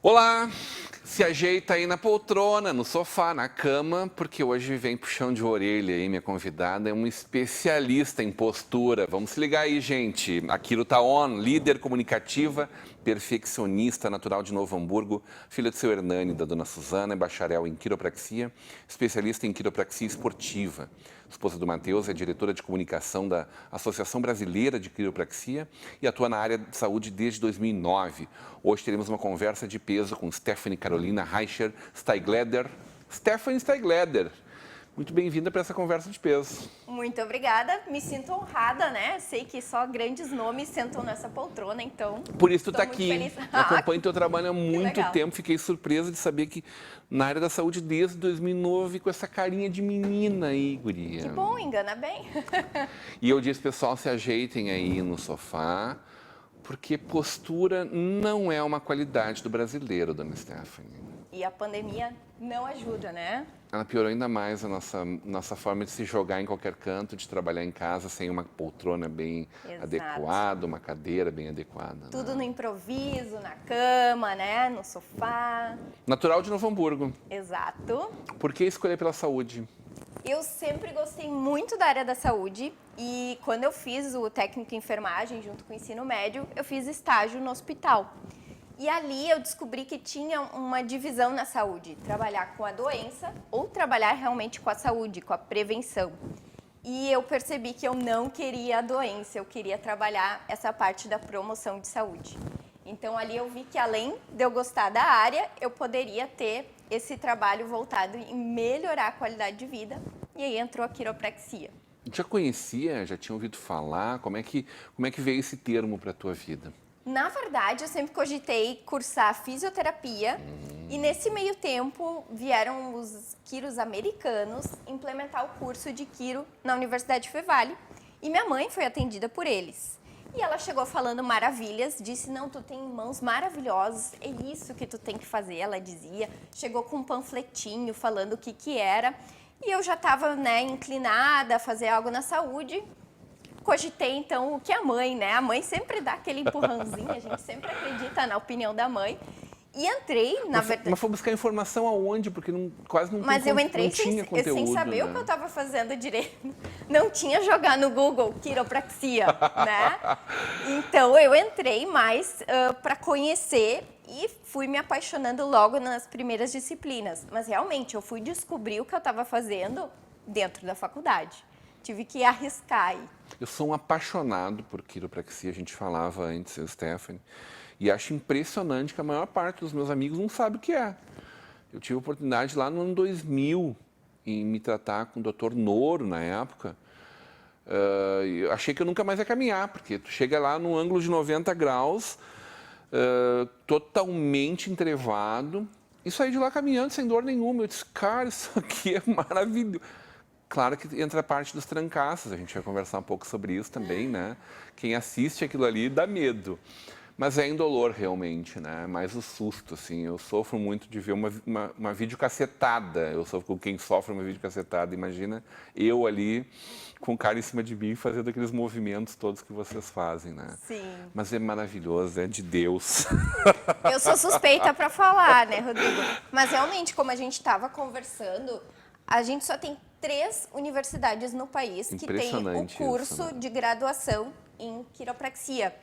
Olá! Se ajeita aí na poltrona, no sofá, na cama, porque hoje vem puxão de orelha aí, minha convidada é uma especialista em postura. Vamos se ligar aí, gente. A Kiro tá on, líder comunicativa, perfeccionista, natural de Novo Hamburgo, filha do seu Hernani, da dona Suzana, é bacharel em quiropraxia, especialista em quiropraxia esportiva. Esposa do Matheus, é diretora de comunicação da Associação Brasileira de Quiropraxia e atua na área de saúde desde 2009. Hoje teremos uma conversa de peso com Stephanie Carolina Reicher Steigleder. Stephanie Steigleder, muito bem-vinda para essa conversa de peso. Muito obrigada, me sinto honrada, né? Sei que só grandes nomes sentam nessa poltrona, então... Por isso tu tá aqui. Feliz. Eu acompanho teu trabalho há muito legal. tempo, fiquei surpresa de saber que na área da saúde desde 2009, com essa carinha de menina aí, guria. Que bom, engana bem. E eu disse, pessoal, se ajeitem aí no sofá, porque postura não é uma qualidade do brasileiro, dona Stephanie. E a pandemia não ajuda, né? Ela piorou ainda mais a nossa forma de se jogar em qualquer canto, de trabalhar em casa sem uma poltrona bem Exato. adequada, uma cadeira bem adequada. Tudo né? no improviso, na cama, né? No sofá. Natural de Novo Hamburgo. Exato. Por que escolher pela saúde? Eu sempre gostei muito da área da saúde e quando eu fiz o técnico em enfermagem junto com o ensino médio, eu fiz estágio no hospital. E ali eu descobri que tinha uma divisão na saúde, trabalhar com a doença ou trabalhar realmente com a saúde, com a prevenção. E eu percebi que eu não queria a doença, eu queria trabalhar essa parte da promoção de saúde. Então ali eu vi que além de eu gostar da área, eu poderia ter esse trabalho voltado em melhorar a qualidade de vida. E aí entrou a quiropraxia. Já conhecia, já tinha ouvido falar? Como é que veio esse termo para a tua vida? Na verdade, eu sempre cogitei cursar fisioterapia e nesse meio tempo vieram os quiros americanos implementar o curso de quiro na Universidade Fevale e minha mãe foi atendida por eles. E ela chegou falando maravilhas, disse, não, tu tem mãos maravilhosas, é isso que tu tem que fazer, ela dizia. Chegou com um panfletinho falando o que era e eu já estava, né, inclinada a fazer algo na saúde. Cogitei, então, o que a mãe, né? A mãe sempre dá aquele empurrãozinho, a gente sempre acredita na opinião da mãe. E entrei, na verdade... Mas foi buscar informação aonde? Porque quase não, Mas eu entrei não tinha conteúdo, sem saber né? o que eu estava fazendo direito. Não tinha jogar no Google quiropraxia, né? Então, eu entrei mais para conhecer e fui me apaixonando logo nas primeiras disciplinas. Mas, realmente, eu fui descobrir o que eu estava fazendo dentro da faculdade. Tive que arriscar aí. Eu sou um apaixonado por quiropraxia, a gente falava antes, eu, Stephanie, e acho impressionante que a maior parte dos meus amigos não sabe o que é. Eu tive a oportunidade lá no ano 2000 em me tratar com o Dr. Noro, na época. Eu achei que eu nunca mais ia caminhar, porque tu chega lá num ângulo de 90 graus, totalmente entrevado, e saí de lá caminhando sem dor nenhuma. Eu disse, cara, isso aqui é maravilhoso. Claro que entra a parte dos trancaços, a gente vai conversar um pouco sobre isso também, né? Quem assiste aquilo ali dá medo, mas é indolor realmente, né? Mais o susto, assim. Eu sofro muito de ver uma videocassetada, eu sofro com quem sofre uma videocassetada, imagina eu ali com o cara em cima de mim fazendo aqueles movimentos todos que vocês fazem, né? Sim. Mas é maravilhoso, é de Deus. Eu sou suspeita para falar, né, Rodrigo? Mas realmente, como a gente estava conversando, a gente só tem 3 universidades no país que têm o curso isso, né? de graduação em quiropraxia,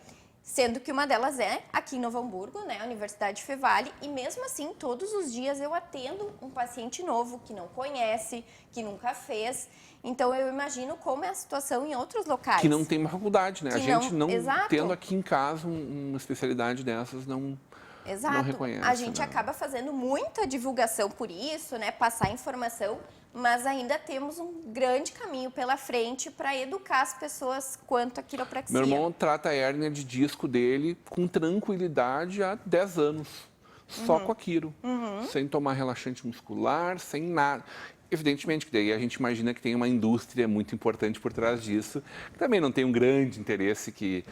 sendo que uma delas é aqui em Novo Hamburgo, né, a Universidade Fevale, e mesmo assim, todos os dias eu atendo um paciente novo que não conhece, que nunca fez. Então, eu imagino como é a situação em outros locais. Que não tem uma faculdade, né? A gente não Exato. tendo aqui em casa uma especialidade dessas, não... Exato. Não reconhece, a gente né? acaba fazendo muita divulgação por isso, né? Passar informação, mas ainda temos um grande caminho pela frente para educar as pessoas quanto à quiropraxia. Meu irmão trata a hérnia de disco dele com tranquilidade há 10 anos. Só com a quiro. Sem tomar relaxante muscular, sem nada. Evidentemente que daí a gente imagina que tem uma indústria muito importante por trás disso, que também não tem um grande interesse que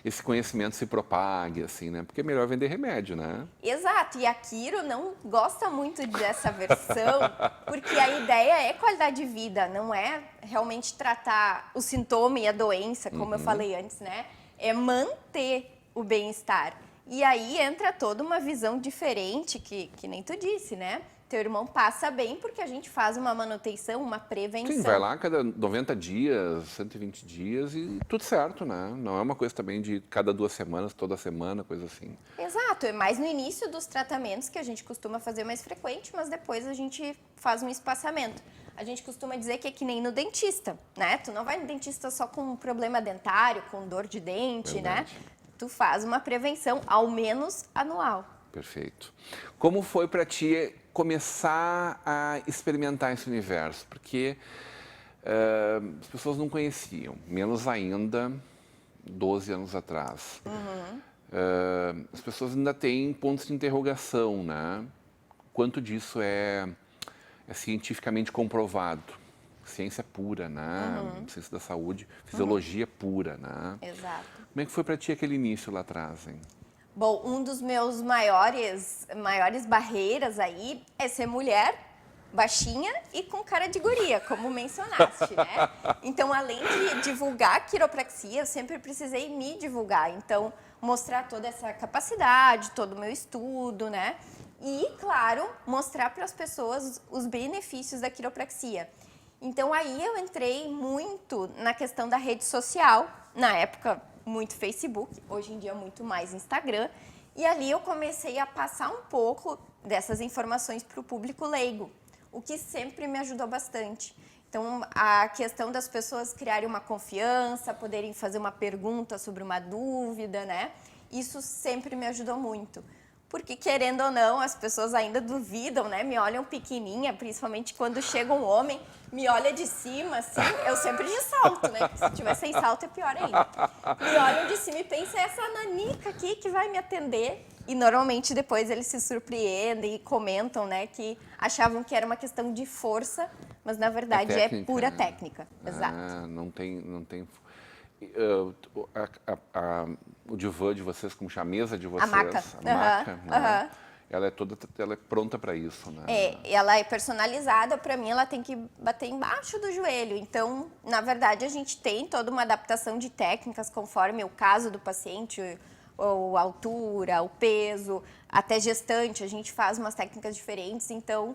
esse conhecimento se propague, assim, né? Porque é melhor vender remédio, né? Exato, e a Quiro não gosta muito dessa versão, porque a ideia é qualidade de vida, não é realmente tratar o sintoma e a doença, como eu falei antes, né? É manter o bem-estar. E aí entra toda uma visão diferente, que nem tu disse, né? Teu irmão passa bem porque a gente faz uma manutenção, uma prevenção. Sim, vai lá a cada 90 dias, 120 dias e tudo certo, né? Não é uma coisa também de cada 2 semanas, toda semana, coisa assim. Exato, é mais no início dos tratamentos que a gente costuma fazer mais frequente, mas depois a gente faz um espaçamento. A gente costuma dizer que é que nem no dentista, né? Tu não vai no dentista só com um problema dentário, com dor de dente, Verdade. né? Tu faz uma prevenção, ao menos anual. Perfeito. Como foi para ti começar a experimentar esse universo? Porque as pessoas não conheciam, menos ainda 12 anos atrás. As pessoas ainda têm pontos de interrogação, né? Quanto disso é cientificamente comprovado? Ciência pura, né? Ciência da saúde, fisiologia pura, né? Exato. Como é que foi para ti aquele início lá atrás, hein? Bom, um dos meus maiores barreiras aí é ser mulher, baixinha e com cara de guria, como mencionaste, né? Então, além de divulgar a quiropraxia, eu sempre precisei me divulgar. Então, mostrar toda essa capacidade, todo o meu estudo, né? E, claro, mostrar para as pessoas os benefícios da quiropraxia. Então, aí eu entrei muito na questão da rede social, na época muito Facebook, hoje em dia muito mais Instagram, e ali eu comecei a passar um pouco dessas informações para o público leigo, o que sempre me ajudou bastante. Então, a questão das pessoas criarem uma confiança, poderem fazer uma pergunta sobre uma dúvida, né? Isso sempre me ajudou muito. Porque, querendo ou não, as pessoas ainda duvidam, né? Me olham pequenininha, principalmente quando chega um homem, me olha de cima, assim, eu sempre de salto, né? Porque se tiver sem salto é pior ainda. Me olham de cima e pensam, essa nanica aqui que vai me atender. E normalmente depois eles se surpreendem e comentam, né? Que achavam que era uma questão de força, mas na verdade é técnica, pura né? técnica. Exato. Não tem. O divã de vocês, como chama? A mesa de vocês, maca. a maca, Aham, né? aham. Ela é pronta para isso, né? Ela é personalizada, para mim ela tem que bater embaixo do joelho. Então, na verdade, a gente tem toda uma adaptação de técnicas conforme o caso do paciente, ou a altura, o peso, até gestante, a gente faz umas técnicas diferentes. Então,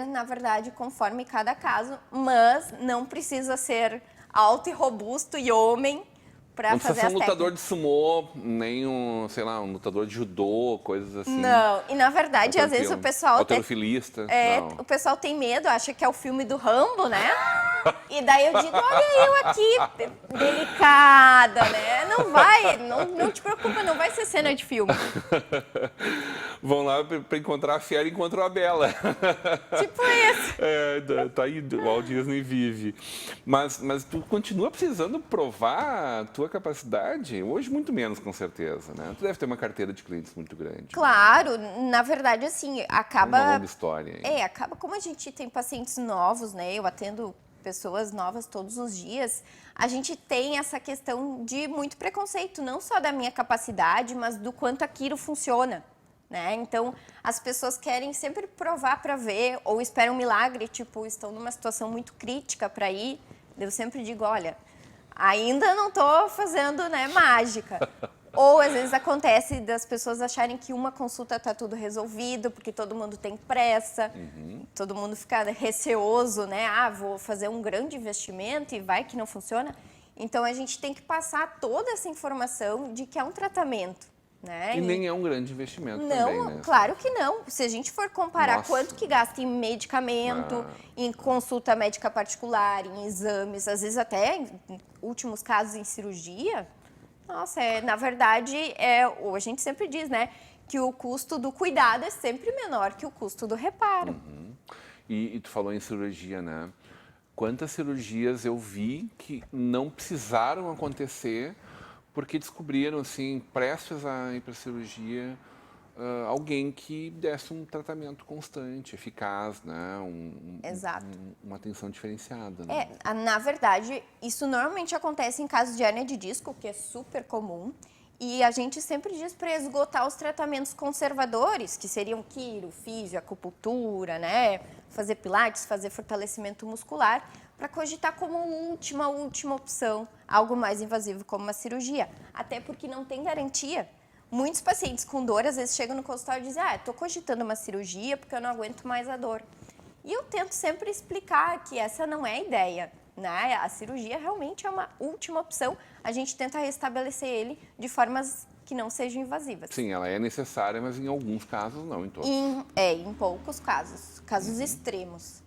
na verdade, conforme cada caso, mas não precisa ser alto e robusto e homem para Não precisa fazer ser as um lutador técnicas. de sumô, nem um lutador de judô, coisas assim. Não, e na verdade, às vezes o pessoal até Halterofilista. Não. o pessoal tem medo, acha que é o filme do Rambo, né? E daí eu digo, olha eu aqui, delicada, né? Não te preocupa, não vai ser cena de filme. Vão lá para encontrar a Fera e encontram a Bela. Tipo isso. Tá aí, o Walt Disney vive. Mas tu continua precisando provar a tua capacidade? Hoje, muito menos, com certeza, né? Tu deve ter uma carteira de clientes muito grande. Claro, na verdade, assim, Uma acaba... longa história. Hein? Acaba como a gente tem pacientes novos, né? Eu atendo pessoas novas todos os dias, a gente tem essa questão de muito preconceito, não só da minha capacidade, mas do quanto aquilo funciona, né? Então, as pessoas querem sempre provar para ver, ou esperam um milagre, tipo, estão numa situação muito crítica para ir. Eu sempre digo, olha, ainda não estou fazendo, né, mágica. Ou às vezes acontece das pessoas acharem que uma consulta está tudo resolvido, porque todo mundo tem pressa, todo mundo fica receoso, né? Ah, vou fazer um grande investimento e vai que não funciona. Então a gente tem que passar toda essa informação de que é um tratamento, né? E nem é um grande investimento também, Não, né? claro que não. Se a gente for comparar Nossa. quanto que gasta em medicamento, em consulta médica particular, em exames, às vezes até, em últimos casos, em cirurgia... Nossa, na verdade, a gente sempre diz, né, que o custo do cuidado é sempre menor que o custo do reparo. E tu falou em cirurgia, né? Quantas cirurgias eu vi que não precisaram acontecer porque descobriram, assim, prestes a ir para a cirurgia, alguém que desse um tratamento constante, eficaz, né? Exato. Uma atenção diferenciada. Né? Na verdade, isso normalmente acontece em casos de hérnia de disco, que é super comum. E a gente sempre diz para esgotar os tratamentos conservadores, que seriam quiro, físio, acupuntura, né? Fazer pilates, fazer fortalecimento muscular, para cogitar como última opção algo mais invasivo como uma cirurgia. Até porque não tem garantia. Muitos pacientes com dor, às vezes, chegam no consultório e dizem, estou cogitando uma cirurgia porque eu não aguento mais a dor. E eu tento sempre explicar que essa não é a ideia, né? A cirurgia realmente é uma última opção. A gente tenta restabelecer ele de formas que não sejam invasivas. Sim, ela é necessária, mas em alguns casos não, em todos. Em poucos casos extremos.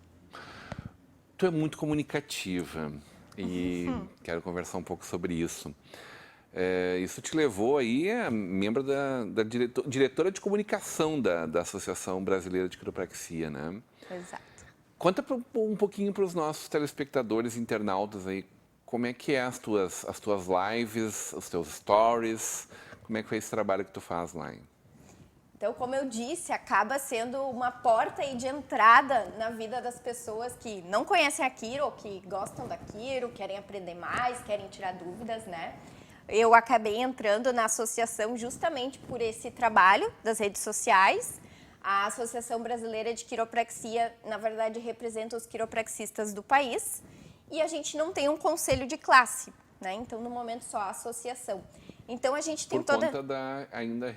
Tu é muito comunicativa e quero conversar um pouco sobre isso. Isso te levou aí a membro da diretora de comunicação da Associação Brasileira de Quiropraxia, né? Exato. Conta um pouquinho para os nossos telespectadores, internautas aí, como é que é as tuas lives, os teus stories, como é que foi esse trabalho que tu faz lá? Então, como eu disse, acaba sendo uma porta aí de entrada na vida das pessoas que não conhecem a Quiro ou que gostam da Quiro, querem aprender mais, querem tirar dúvidas, né? Eu acabei entrando na associação justamente por esse trabalho das redes sociais. A Associação Brasileira de Quiropraxia, na verdade, representa os quiropraxistas do país e a gente não tem um conselho de classe, né? Então, no momento, só a associação. Então, a gente tem toda... Por conta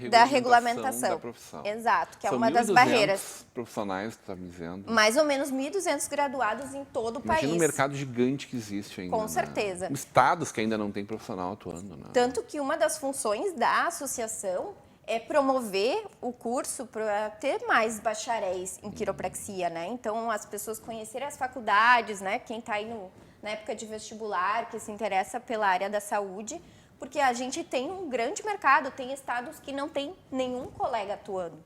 da regulamentação da profissão. Exato, que é uma 1.200 das barreiras. Profissionais, tu está me dizendo? Mais ou menos 1.200 graduados em todo o país. Imagina o mercado gigante que existe ainda. Com certeza. Estados que ainda não tem profissional atuando. Né? Tanto que uma das funções da associação é promover o curso para ter mais bacharéis em quiropraxia, né? Então, as pessoas conhecerem as faculdades, né? Quem está aí na época de vestibular, que se interessa pela área da saúde, porque a gente tem um grande mercado, tem estados que não tem nenhum colega atuando.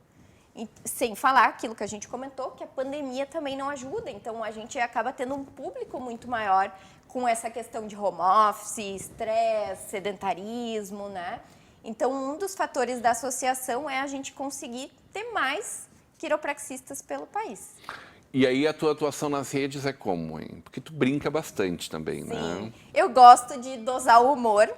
E, sem falar aquilo que a gente comentou, que a pandemia também não ajuda, então a gente acaba tendo um público muito maior com essa questão de home office, estresse, sedentarismo, né? Então, um dos fatores da associação é a gente conseguir ter mais quiropraxistas pelo país. E aí a tua atuação nas redes é como, hein? Porque tu brinca bastante também, né? Sim, eu gosto de dosar o humor,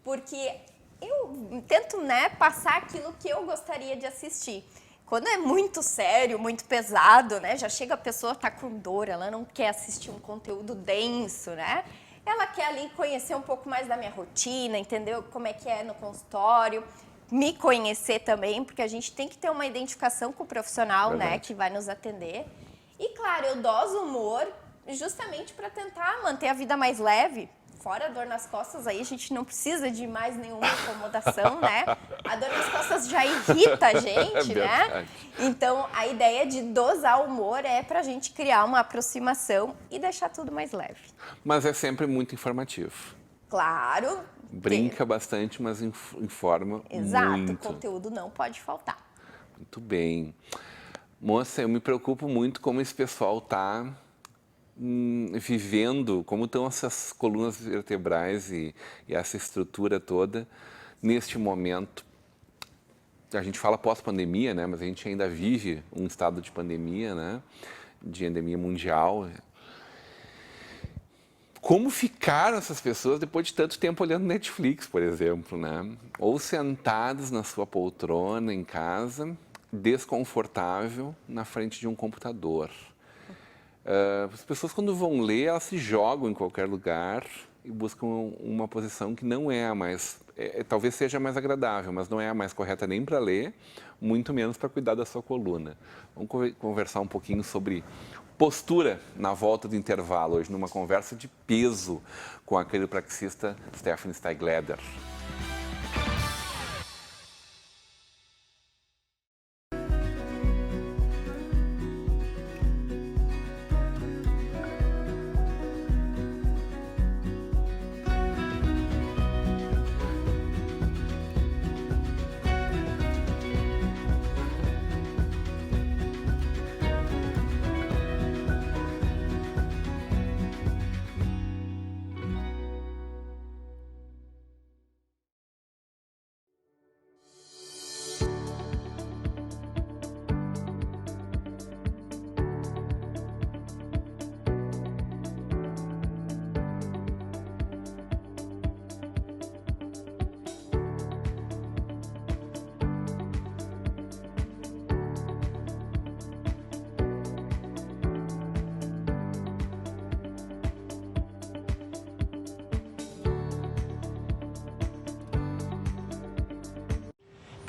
porque eu tento, né, passar aquilo que eu gostaria de assistir. Quando é muito sério, muito pesado, né, já chega a pessoa tá com dor, ela não quer assistir um conteúdo denso, né? Ela quer ali conhecer um pouco mais da minha rotina, entender como é que é no consultório, me conhecer também, porque a gente tem que ter uma identificação com o profissional, né, que vai nos atender. E claro, eu doso o humor justamente para tentar manter a vida mais leve. Fora a dor nas costas, aí a gente não precisa de mais nenhuma incomodação, né? A dor nas costas já irrita a gente, né? Então, a ideia de dosar o humor é pra gente criar uma aproximação e deixar tudo mais leve. Mas é sempre muito informativo. Claro. Brinca bastante, mas informa Exato, muito. o conteúdo não pode faltar. Muito bem. Moça, eu me preocupo muito como esse pessoal está vivendo, como estão essas colunas vertebrais e essa estrutura toda neste momento. A gente fala pós-pandemia, né? Mas a gente ainda vive um estado de pandemia, né? De endemia mundial. Como ficaram essas pessoas depois de tanto tempo olhando Netflix, por exemplo, né? Ou sentadas na sua poltrona em casa, desconfortável, na frente de um computador. As pessoas, quando vão ler, elas se jogam em qualquer lugar e buscam uma posição que não é a mais... talvez seja a mais agradável, mas não é a mais correta nem para ler, muito menos para cuidar da sua coluna. Vamos conversar um pouquinho sobre postura na volta do intervalo, hoje numa conversa de peso com a quiropraxista Stephanie Steigleder.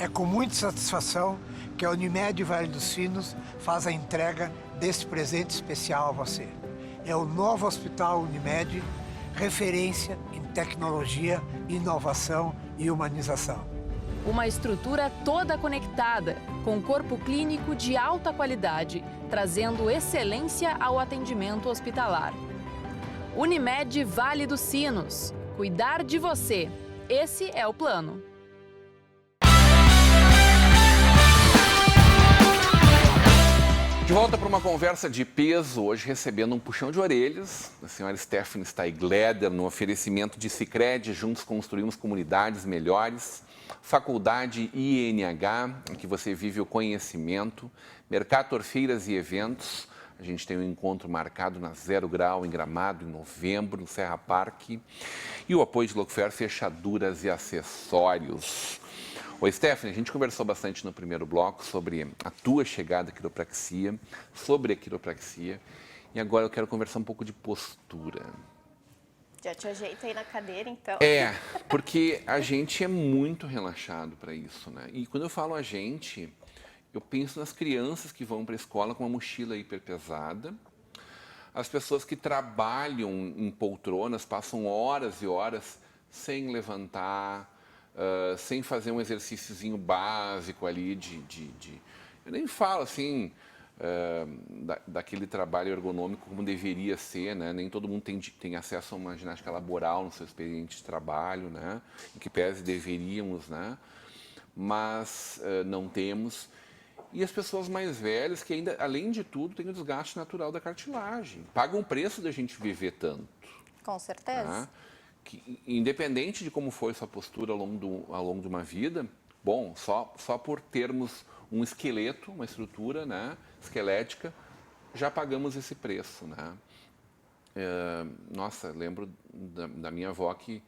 É com muita satisfação que a Unimed Vale dos Sinos faz a entrega deste presente especial a você. É o novo Hospital Unimed, referência em tecnologia, inovação e humanização. Uma estrutura toda conectada, com corpo clínico de alta qualidade, trazendo excelência ao atendimento hospitalar. Unimed Vale dos Sinos. Cuidar de você. Esse é o plano. De volta para uma conversa de peso, hoje recebendo um puxão de orelhas da senhora Stephanie Steigleder, no oferecimento de Sicredi, juntos construímos comunidades melhores, Faculdade INH, em que você vive o conhecimento, Mercator Feiras e Eventos, a gente tem um encontro marcado na Zero Grau, em Gramado, em novembro, no Serra Parque, e o apoio de Lookfair Fechaduras e Acessórios. Oi, Stephanie, a gente conversou bastante no primeiro bloco sobre a tua chegada à quiropraxia, sobre a quiropraxia, e agora eu quero conversar um pouco de postura. Já te ajeita aí na cadeira, então. É, porque a gente é muito relaxado para isso, né? E quando eu falo a gente, eu penso nas crianças que vão para a escola com uma mochila hiper pesada, as pessoas que trabalham em poltronas, passam horas e horas sem levantar, sem fazer um exercíciozinho básico ali eu nem falo assim daquele trabalho ergonômico como deveria ser, né? Nem todo mundo tem acesso a uma ginástica laboral no seu expediente de trabalho, né? Em que pese deveríamos, né? Mas não temos. E as pessoas mais velhas que ainda, além de tudo, têm o desgaste natural da cartilagem, pagam o preço da gente viver tanto. Com certeza. Tá? Que, independente de como foi sua postura ao longo de uma vida, bom, só por termos um esqueleto, uma estrutura, né, esquelética, já pagamos esse preço, né? Nossa, lembro da minha avó que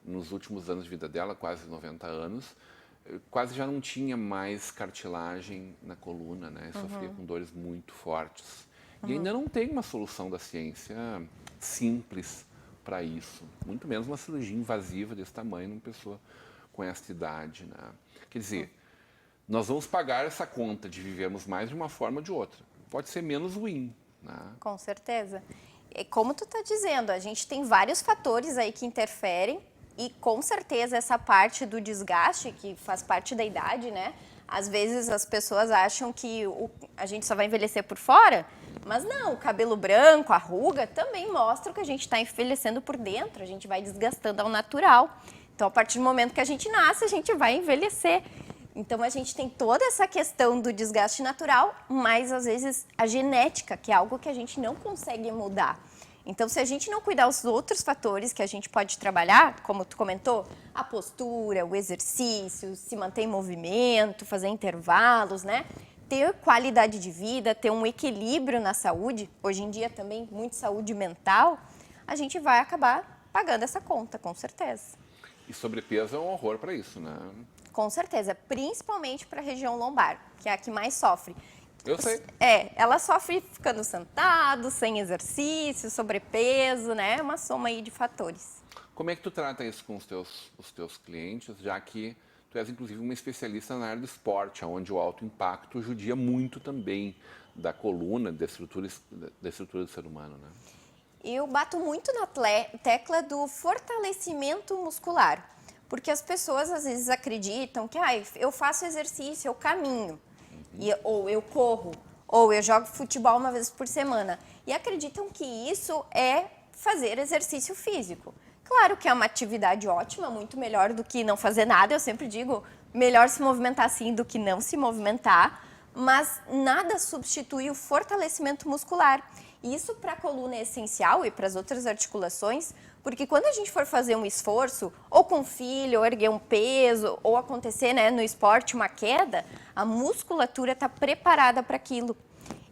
nos últimos anos de vida dela, quase 90 anos, quase já não tinha mais cartilagem na coluna, né? Sofria com dores muito fortes. E ainda não tem uma solução da ciência simples para isso, muito menos uma cirurgia invasiva desse tamanho numa pessoa com essa idade, né? Quer dizer, nós vamos pagar essa conta de vivermos mais de uma forma ou de outra. Pode ser menos ruim, né? Com certeza. E como tu está dizendo, a gente tem vários fatores aí que interferem e com certeza essa parte do desgaste, que faz parte da idade, né? Às vezes as pessoas acham que a gente só vai envelhecer por fora, mas não, o cabelo branco, a ruga, também mostra que a gente está envelhecendo por dentro, a gente vai desgastando ao natural. Então, a partir do momento que a gente nasce, a gente vai envelhecer. Então, a gente tem toda essa questão do desgaste natural, mas às vezes a genética, que é algo que a gente não consegue mudar. Então, se a gente não cuidar dos outros fatores que a gente pode trabalhar, como tu comentou, a postura, o exercício, se manter em movimento, fazer intervalos, né? Ter qualidade de vida, ter um equilíbrio na saúde, hoje em dia também muito saúde mental, a gente vai acabar pagando essa conta, com certeza. E sobrepeso é um horror para isso, né? Com certeza, principalmente para a região lombar, que é a que mais sofre. Eu sei. Ela sofre ficando sentado, sem exercício, sobrepeso, né? É uma soma aí de fatores. Como é que tu trata isso com os teus clientes, já que tu és, inclusive, uma especialista na área do esporte, onde o alto impacto judia muito também da coluna, da estrutura do ser humano, né? Eu bato muito na tecla do fortalecimento muscular, porque as pessoas às vezes acreditam que eu faço exercício, eu caminho, ou eu corro, ou eu jogo futebol uma vez por semana, e acreditam que isso é fazer exercício físico. Claro que é uma atividade ótima, muito melhor do que não fazer nada, eu sempre digo, melhor se movimentar assim do que não se movimentar, mas nada substitui o fortalecimento muscular. E isso para a coluna é essencial e para as outras articulações, porque quando a gente for fazer um esforço, ou com o filho, ou erguer um peso, ou acontecer, né, no esporte uma queda, a musculatura está preparada para aquilo.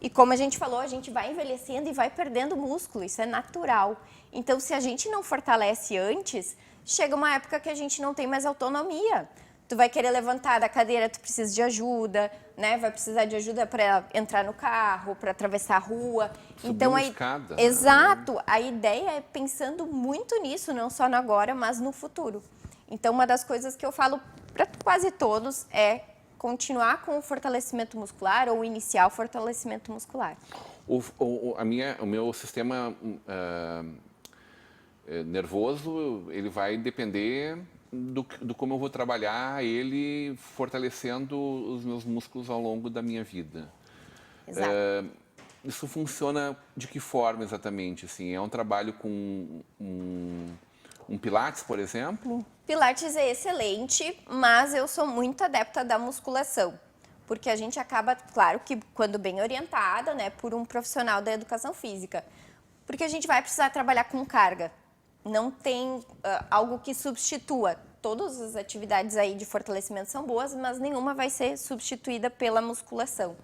E como a gente falou, a gente vai envelhecendo e vai perdendo músculo, isso é natural. Então, se a gente não fortalece antes, chega uma época que a gente não tem mais autonomia. Tu vai querer levantar da cadeira, tu precisa de ajuda, né? Vai precisar de ajuda para entrar no carro, para atravessar a rua. Subir então, uma escada, né? Exato. A ideia é pensando muito nisso, não só no agora, mas no futuro. Então, uma das coisas que eu falo para quase todos, é continuar com o fortalecimento muscular ou iniciar o fortalecimento muscular. O meu sistema nervoso, ele vai depender do como eu vou trabalhar ele fortalecendo os meus músculos ao longo da minha vida. Exato. Isso funciona de que forma exatamente? Assim, é um trabalho com um Pilates, por exemplo? Pilates é excelente, mas eu sou muito adepta da musculação. Porque a gente acaba, claro que quando bem orientada, né, por um profissional da educação física. Porque a gente vai precisar trabalhar com carga. Não tem algo que substitua. Todas as atividades aí de fortalecimento são boas, mas nenhuma vai ser substituída pela musculação.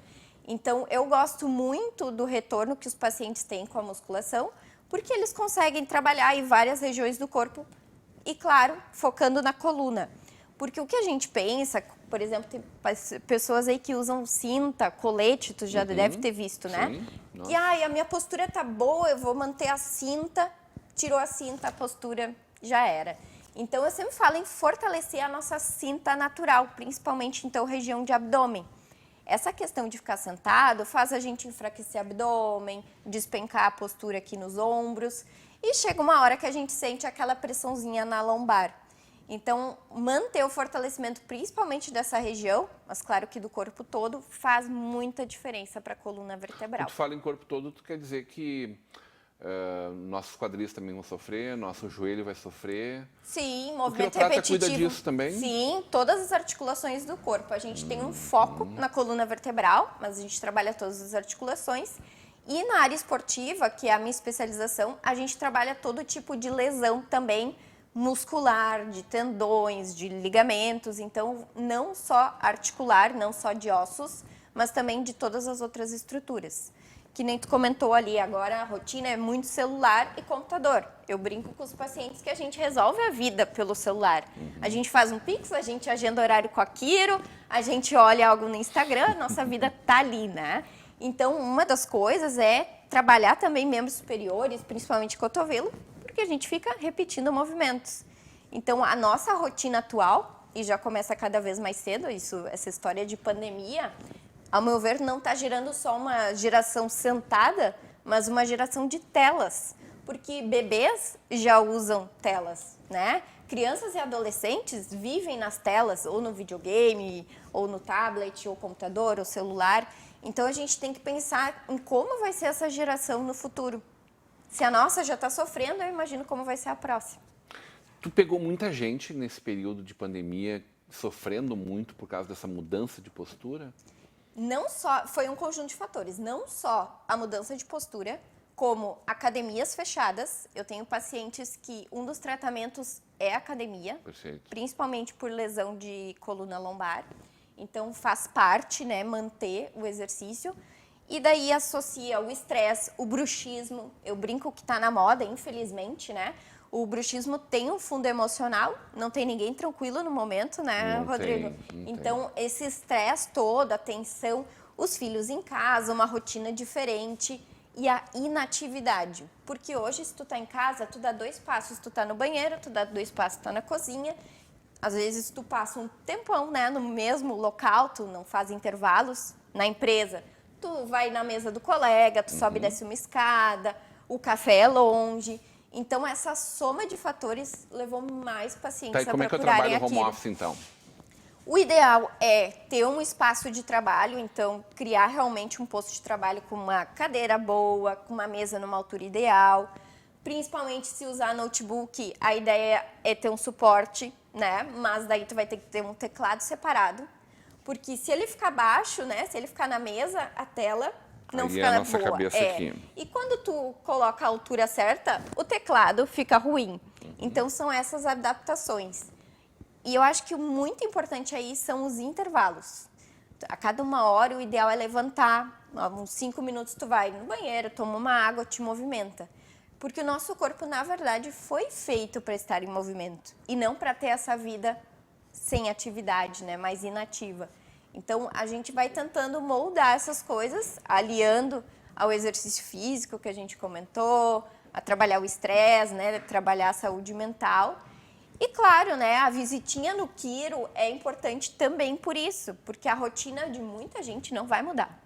Então, eu gosto muito do retorno que os pacientes têm com a musculação, porque eles conseguem trabalhar em várias regiões do corpo e, claro, focando na coluna. Porque o que a gente pensa, por exemplo, tem pessoas aí que usam cinta, colete, tu já deve ter visto, né? Sim. E a minha postura tá boa, eu vou manter a cinta, tirou a cinta, a postura já era. Então, eu sempre falo em fortalecer a nossa cinta natural, principalmente, então, região de abdômen. Essa questão de ficar sentado faz a gente enfraquecer o abdômen, despencar a postura aqui nos ombros e chega uma hora que a gente sente aquela pressãozinha na lombar. Então, manter o fortalecimento principalmente dessa região, mas claro que do corpo todo, faz muita diferença para a coluna vertebral. Quando tu fala em corpo todo, tu quer dizer que nossos quadris também vão sofrer, nosso joelho vai sofrer. Sim, O movimento quiroprata repetitivo. cuida disso também? Sim, todas as articulações do corpo. A gente tem um foco na coluna vertebral, mas a gente trabalha todas as articulações. E na área esportiva, que é a minha especialização, a gente trabalha todo tipo de lesão também muscular, de tendões, de ligamentos. Então, não só articular, não só de ossos, mas também de todas as outras estruturas. Que nem tu comentou ali, agora a rotina é muito celular e computador. Eu brinco com os pacientes que a gente resolve a vida pelo celular. A gente faz um Pix, a gente agenda horário com a Quiro, a gente olha algo no Instagram, nossa vida tá ali, né? Então, uma das coisas é trabalhar também membros superiores, principalmente cotovelo, porque a gente fica repetindo movimentos. Então, a nossa rotina atual, e já começa cada vez mais cedo, essa história de pandemia, ao meu ver, não está gerando só uma geração sentada, mas uma geração de telas. Porque bebês já usam telas, né? Crianças e adolescentes vivem nas telas, ou no videogame, ou no tablet, ou computador, ou celular. Então, a gente tem que pensar em como vai ser essa geração no futuro. Se a nossa já está sofrendo, eu imagino como vai ser a próxima. Tu pegou muita gente nesse período de pandemia sofrendo muito por causa dessa mudança de postura? Não só, foi um conjunto de fatores, não só a mudança de postura, como academias fechadas. Eu tenho pacientes que um dos tratamentos é academia, Perfeito. principalmente por lesão de coluna lombar. Então, faz parte, né, manter o exercício. E daí associa o estresse, o bruxismo. Eu brinco que está na moda, infelizmente, né? O bruxismo tem um fundo emocional, não tem ninguém tranquilo no momento, né, Rodrigo? Então, esse estresse todo, a tensão, os filhos em casa, uma rotina diferente e a inatividade. Porque hoje, se tu tá em casa, tu dá 2 passos, tu tá no banheiro, tu dá 2 passos, tu tá na cozinha. Às vezes, tu passa um tempão, né, no mesmo local, tu não faz intervalos. Na empresa, tu vai na mesa do colega, tu sobe e desce uma escada, o café é longe. Então, essa soma de fatores levou mais pacientes Tá, e como a é que eu procurarem trabalho home aquilo. office, então? O ideal é ter um espaço de trabalho, então criar realmente um posto de trabalho com uma cadeira boa, com uma mesa numa altura ideal. Principalmente se usar notebook, a ideia é ter um suporte, né? Mas daí tu vai ter que ter um teclado separado. Porque se ele ficar baixo, né? Se ele ficar na mesa, a tela não Aí fica é a nossa boa. cabeça aqui. E quando tu coloca a altura certa, o teclado fica ruim. Então, são essas adaptações. E eu acho que o muito importante aí são os intervalos. A cada 1 hora, o ideal é levantar. Uns 5 minutos tu vai no banheiro, toma uma água, te movimenta. Porque o nosso corpo, na verdade, foi feito para estar em movimento. E não para ter essa vida sem atividade, né? Mais inativa. Então, a gente vai tentando moldar essas coisas, aliando ao exercício físico que a gente comentou, a trabalhar o estresse, né? Trabalhar a saúde mental. E claro, né, a visitinha no quiro é importante também por isso, porque a rotina de muita gente não vai mudar.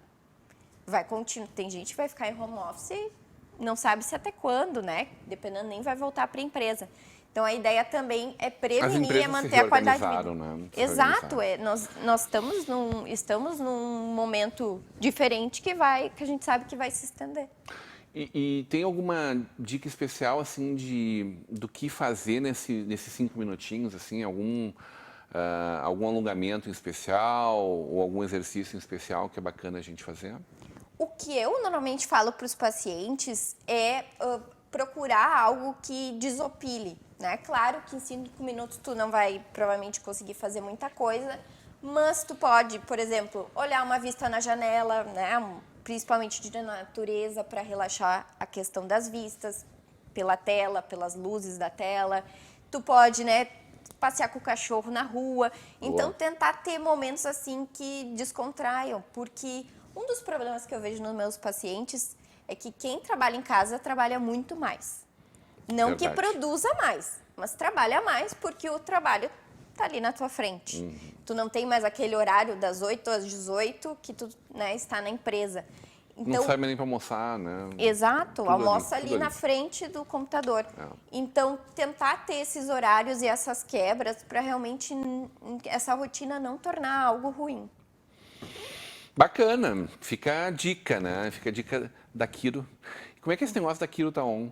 Vai continuar, tem gente que vai ficar em home office e não sabe se até quando, né? Dependendo, nem vai voltar para a empresa. Então, a ideia também é prevenir e manter a qualidade de vida. Né? Exato, nós estamos num momento diferente que a gente sabe que vai se estender. E tem alguma dica especial, assim, do que fazer nesses 5 minutinhos, assim, algum alongamento em especial ou algum exercício em especial que é bacana a gente fazer? O que eu normalmente falo para os pacientes é procurar algo que desopile, né? Claro que em 5 minutos tu não vai provavelmente conseguir fazer muita coisa, mas tu pode, por exemplo, olhar uma vista na janela, né? Principalmente de natureza, para relaxar a questão das vistas, pela tela, pelas luzes da tela. Tu pode, né, passear com o cachorro na rua. Então, tentar ter momentos assim que descontraiam, porque um dos problemas que eu vejo nos meus pacientes é que quem trabalha em casa trabalha muito mais. Não Verdade. que produza mais, mas trabalha mais porque o trabalho tá ali na tua frente. Tu não tem mais aquele horário das 8 às 18 que tu, né, está na empresa. Então, não sai mais nem para almoçar, né? Exato, Tudo almoça ali, ali tudo na ali. frente do computador. É. Então, tentar ter esses horários e essas quebras para realmente essa rotina não tornar algo ruim. Bacana, fica a dica, né? Fica a dica da Quiro. Como é que esse negócio da Quiro tá on?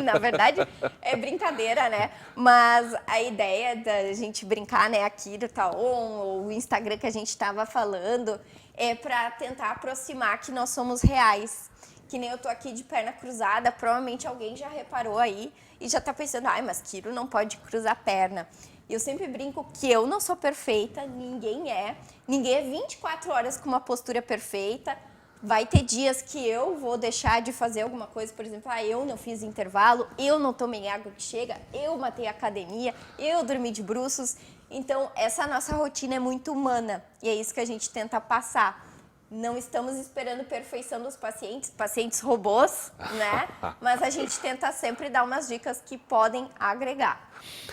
Na verdade, é brincadeira, né? Mas a ideia da gente brincar, né, aqui do Taon, ou o Instagram que a gente estava falando, é para tentar aproximar que nós somos reais. Que nem eu tô aqui de perna cruzada, provavelmente alguém já reparou aí e já tá pensando, ai, mas Quiro não pode cruzar a perna. E eu sempre brinco que eu não sou perfeita, ninguém é 24 horas com uma postura perfeita. Vai ter dias que eu vou deixar de fazer alguma coisa, por exemplo, eu não fiz intervalo, eu não tomei água que chega, eu matei a academia, eu dormi de bruços. Então, essa nossa rotina é muito humana e é isso que a gente tenta passar. Não estamos esperando perfeição dos pacientes robôs, né? Mas a gente tenta sempre dar umas dicas que podem agregar.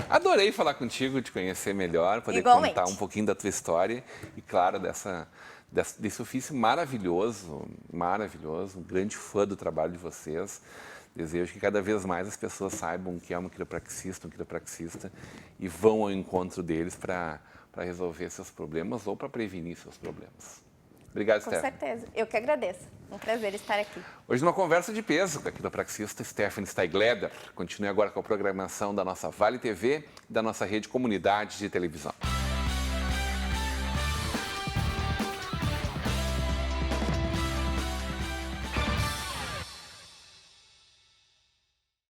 Adorei falar contigo, te conhecer melhor, poder Igualmente. contar um pouquinho da tua história e, claro, desse ofício maravilhoso, um grande fã do trabalho de vocês. Desejo que cada vez mais as pessoas saibam o que é um quiropraxista e vão ao encontro deles para resolver seus problemas ou para prevenir seus problemas. Obrigado, Com Stephanie. certeza. Eu que agradeço. Um prazer estar aqui. Hoje, numa conversa de peso com a quiropraxista Stephanie Steigleder. Continue agora com a programação da nossa Vale TV e da nossa rede Comunidade de Televisão.